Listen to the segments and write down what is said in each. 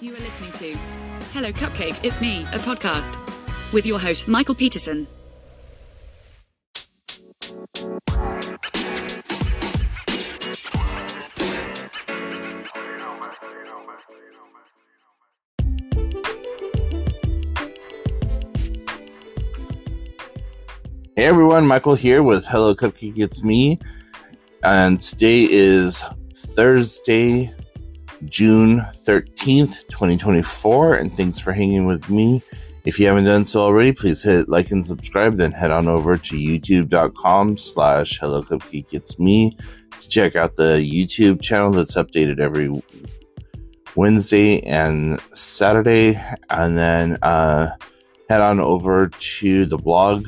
You are listening to Hello Cupcake It's Me, a podcast with your host, Michael Peterson. Hey everyone, Michael here with Hello Cupcake It's Me, and today is Thursday, June 13th, 2024, and thanks for hanging with me. If you haven't done so already, please hit like and subscribe, then head on over to youtube.com/Hello Cupcake It's Me to check out the YouTube channel that's updated every Wednesday and Saturday, and then head on over to the blog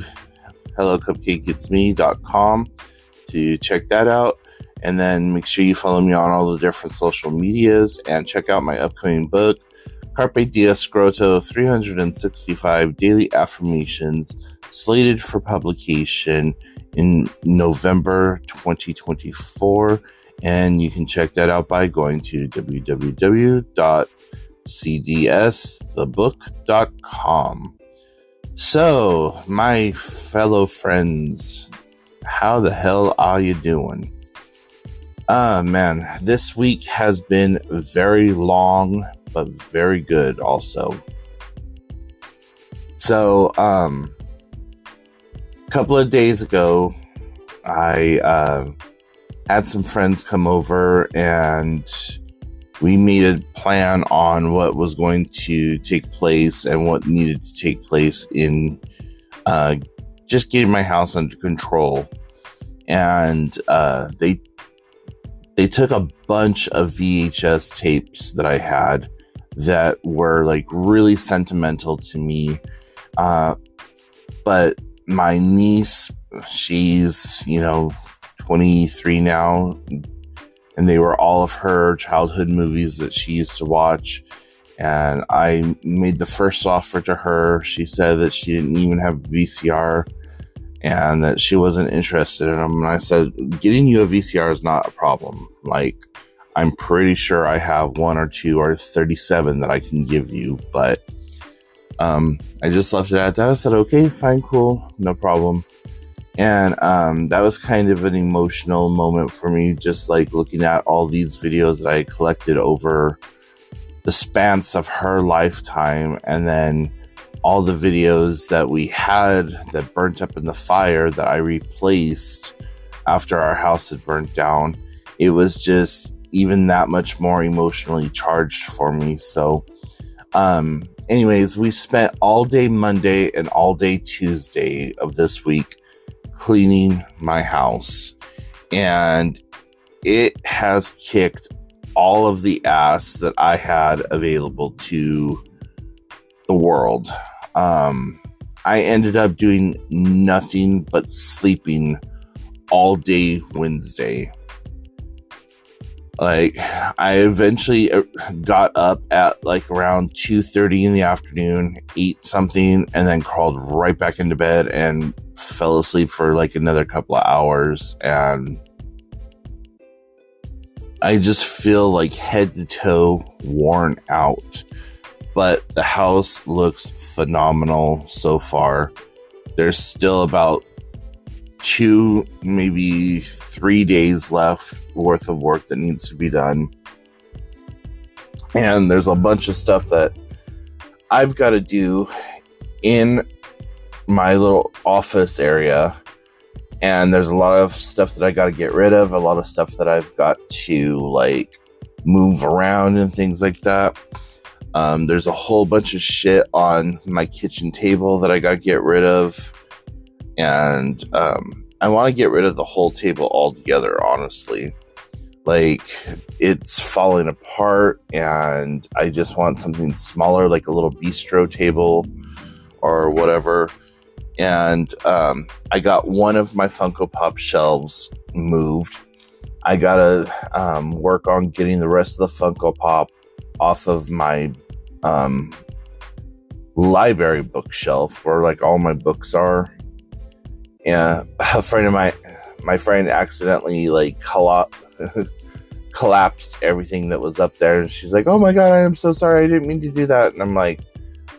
hellocupcakeitsme.com to check that out, and then make sure you follow me on all the different social medias and check out my upcoming book, Carpe Diem Scroto 365 Daily Affirmations, slated for publication in November 2024, and you can check that out by going to www.cdsthebook.com. So, my fellow friends, how the hell are you doing? Man, this week has been very long, but very good also. So, a couple of days ago, I had some friends come over and we made a plan on what was going to take place and what needed to take place in just getting my house under control. And they took a bunch of VHS tapes that I had that were like really sentimental to me. But my niece, she's, 23 now, and they were all of her childhood movies that she used to watch. And I made the first offer to her. She said that she didn't even have VCR and that she wasn't interested in them. And I said, getting you a VCR is not a problem. Like, I'm pretty sure I have 1 or 2 or 37 that I can give you. But I just left it at that. I said, okay, fine, cool, no problem. And that was kind of an emotional moment for me, just like looking at all these videos that I collected over the span of her lifetime, and then all the videos that we had that burnt up in the fire that I replaced after our house had burnt down. It was just even that much more emotionally charged for me. So anyways, we spent all day Monday and all day Tuesday of this week cleaning my house, and it has kicked all of the ass that I had available to the world. I ended up doing nothing but sleeping all day Wednesday. Like, I eventually got up at like around 2:30 in the afternoon, ate something, and then crawled right back into bed and fell asleep for like another couple of hours. And I just feel like head to toe worn out. But the house looks phenomenal so far. There's still about 2, maybe 3 days left worth of work that needs to be done. And there's a bunch of stuff that I've got to do in my little office area. And there's a lot of stuff that I got to get rid of, a lot of stuff that I've got to like move around and things like that. There's a whole bunch of shit on my kitchen table that I got to get rid of. And I want to get rid of the whole table altogether, honestly. Like, it's falling apart, and I just want something smaller, like a little bistro table or whatever. And I got one of my Funko Pop shelves moved. I gotta work on getting the rest of the Funko Pop off of my library bookshelf, where like all my books are. And a friend of my friend accidentally like collapsed everything that was up there. And she's like, oh my God, I am so sorry. I didn't mean to do that. And I'm like,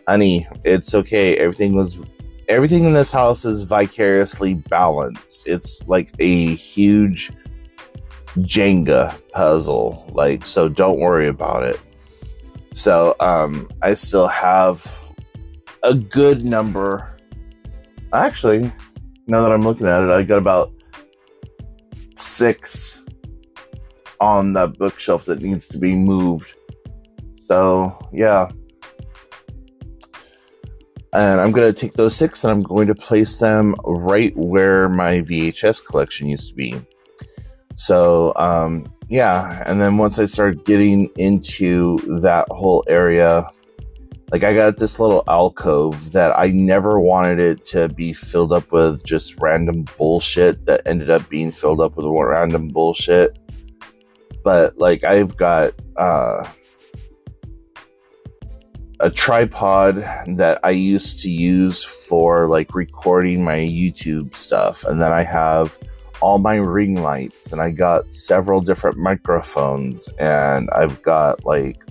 honey, it's okay. Everything in this house is vicariously balanced. It's like a huge Jenga puzzle. Like, so don't worry about it. So, I still have a good number. Actually, now that I'm looking at it, I got about 6 on that bookshelf that needs to be moved. So, yeah. And I'm going to take those 6 and I'm going to place them right where my VHS collection used to be. So, yeah. And then once I start getting into that whole area, like I got this little alcove that I never wanted it to be filled up with just random bullshit that ended up being filled up with random bullshit. But like I've got a tripod that I used to use for like recording my YouTube stuff. And then I have all my ring lights and I got several different microphones and I've got like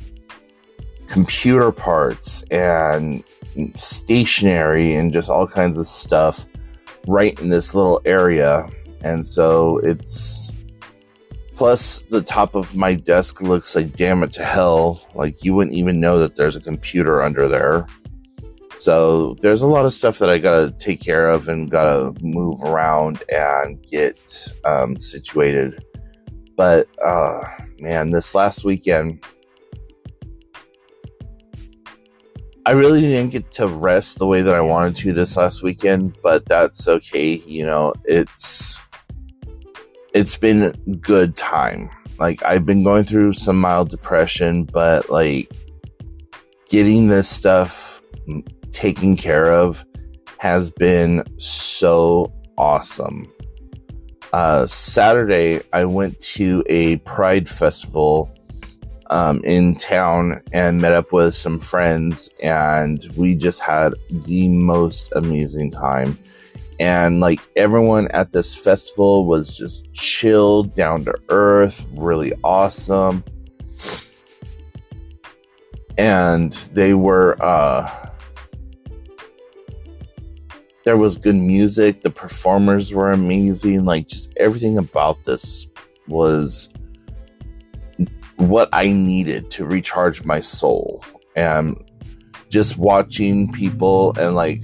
computer parts and stationery and just all kinds of stuff right in this little area. And so it's, plus the top of my desk looks like damn it to hell. Like you wouldn't even know that there's a computer under there. So there's a lot of stuff that I gotta take care of and gotta move around and get situated. But man, this last weekend, I really didn't get to rest the way that I wanted to this last weekend, but that's okay. You know, it's been a good time. Like I've been going through some mild depression, but like getting this stuff taken care of has been so awesome. Saturday, I went to a Pride festival in town and met up with some friends, and we just had the most amazing time. And like everyone at this festival was just chill, down to earth, really awesome. And they were there was good music, the performers were amazing, like just everything about this was what I needed to recharge my soul. And just watching people and like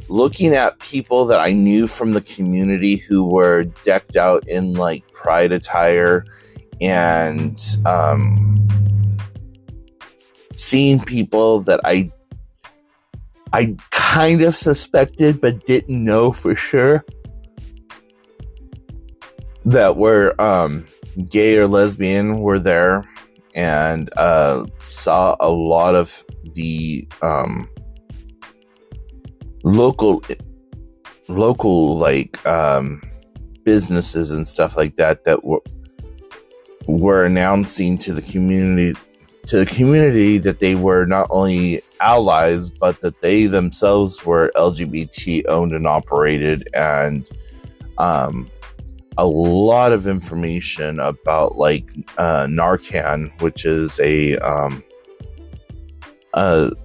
looking at people that I knew from the community who were decked out in like Pride attire and seeing people that I kind of suspected but didn't know for sure that were gay or lesbian were there, and saw a lot of the local like businesses and stuff like that were announcing to the community that they were not only allies but that they themselves were LGBT owned and operated, and a lot of information about like Narcan, which is a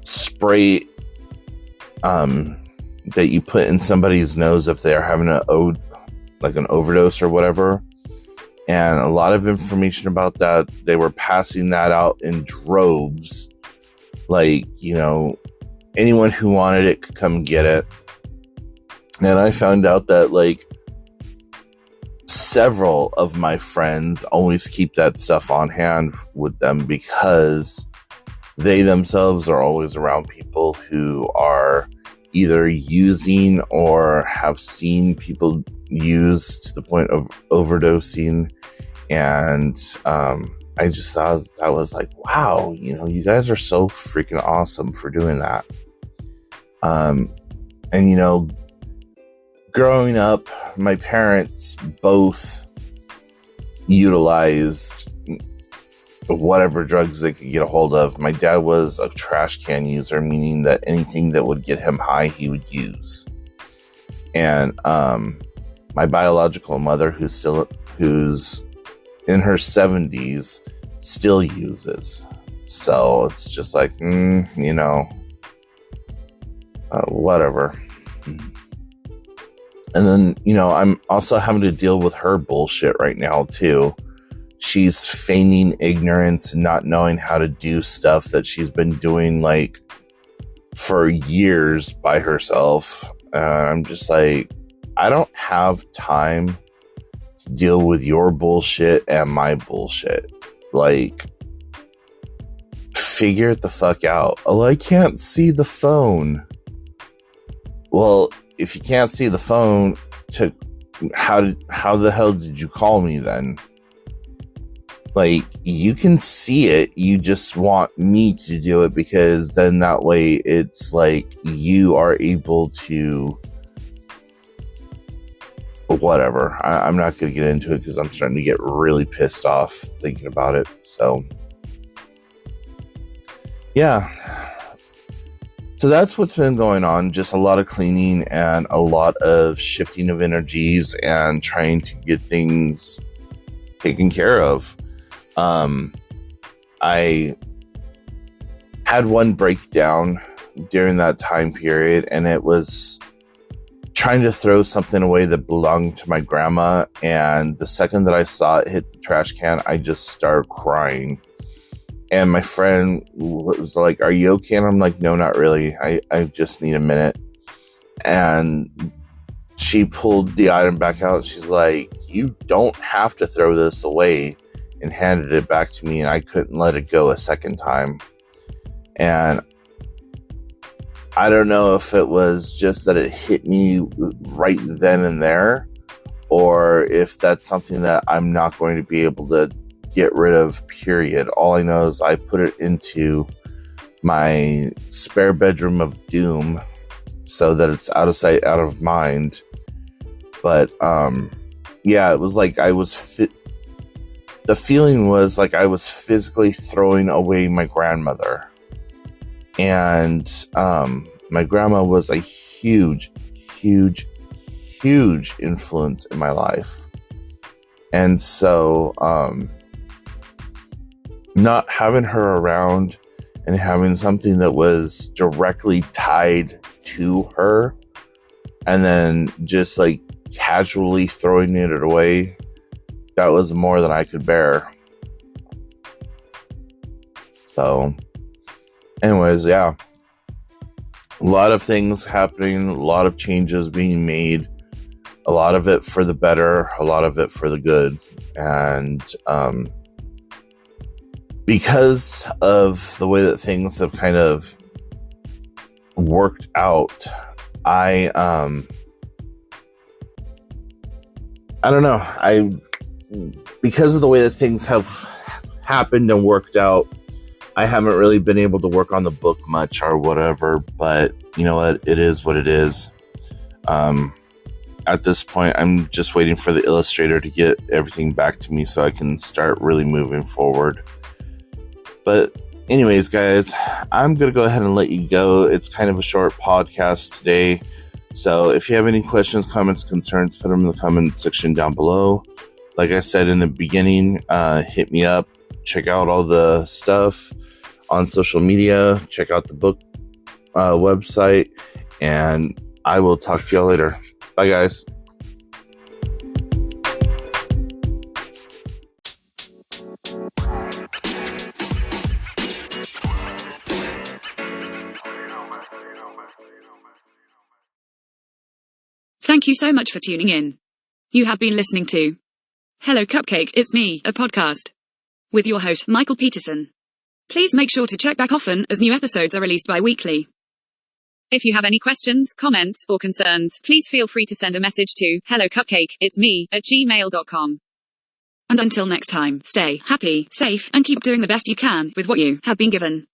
spray that you put in somebody's nose if they're having an overdose or whatever. And a lot of information about that. They were passing that out in droves. Like, you know, anyone who wanted it could come get it. And I found out that like several of my friends always keep that stuff on hand with them because they themselves are always around people who are either using or have seen people use to the point of overdosing. And I just thought I was like, wow, you know, you guys are so freaking awesome for doing that. And you know, growing up, my parents both utilized whatever drugs they could get a hold of. My dad was a trash can user, meaning that anything that would get him high, he would use. And my biological mother, who's in her 70s still uses. So it's just like, whatever. And then, I'm also having to deal with her bullshit right now, too. She's feigning ignorance and not knowing how to do stuff that she's been doing, like, for years by herself. I'm just like, I don't have time to deal with your bullshit and my bullshit. Like, figure it the fuck out. Oh, I can't see the phone. Well, if you can't see the phone, how the hell did you call me then? Like, you can see it, you just want me to do it, because then that way it's like you are able to whatever. I'm not going to get into it because I'm starting to get really pissed off thinking about it. So, yeah. So that's what's been going on. Just a lot of cleaning and a lot of shifting of energies and trying to get things taken care of. I had one breakdown during that time period, and it was trying to throw something away that belonged to my grandma. And the second that I saw it hit the trash can, I just started crying. And my friend was like, "Are you okay?" And I'm like, "No, not really. I just need a minute." And she pulled the item back out. She's like, "You don't have to throw this away," and handed it back to me. And I couldn't let it go a second time. And I don't know if it was just that it hit me right then and there, or if that's something that I'm not going to be able to get rid of, period. All I know is I put it into my spare bedroom of doom so that it's out of sight, out of mind. But yeah, it was like the feeling was like I was physically throwing away my grandmother. And my grandma was a huge influence in my life. And so not having her around and having something that was directly tied to her, and then just like casually throwing it away, that was more than I could bear. So anyways, yeah, a lot of things happening, a lot of changes being made, a lot of it for the better, a lot of it for the good. And because of the way that things have kind of worked out, I don't know. Because of the way that things have happened and worked out, I haven't really been able to work on the book much or whatever, but you know what? It is what it is. At this point, I'm just waiting for the illustrator to get everything back to me so I can start really moving forward. But anyways, guys, I'm going to go ahead and let you go. It's kind of a short podcast today. So if you have any questions, comments, concerns, put them in the comment section down below. Like I said in the beginning, hit me up. Check out all the stuff on social media. Check out the book website. And I will talk to y'all later. Bye, guys. Thank you so much for tuning in. You have been listening to Hello Cupcake It's Me, a podcast with your host, Michael Peterson. Please make sure to check back often as new episodes are released bi-weekly. If you have any questions, comments, or concerns, please feel free to send a message to helloCupcakeIt'sMe@gmail.com. And until next time, stay happy, safe, and keep doing the best you can with what you have been given.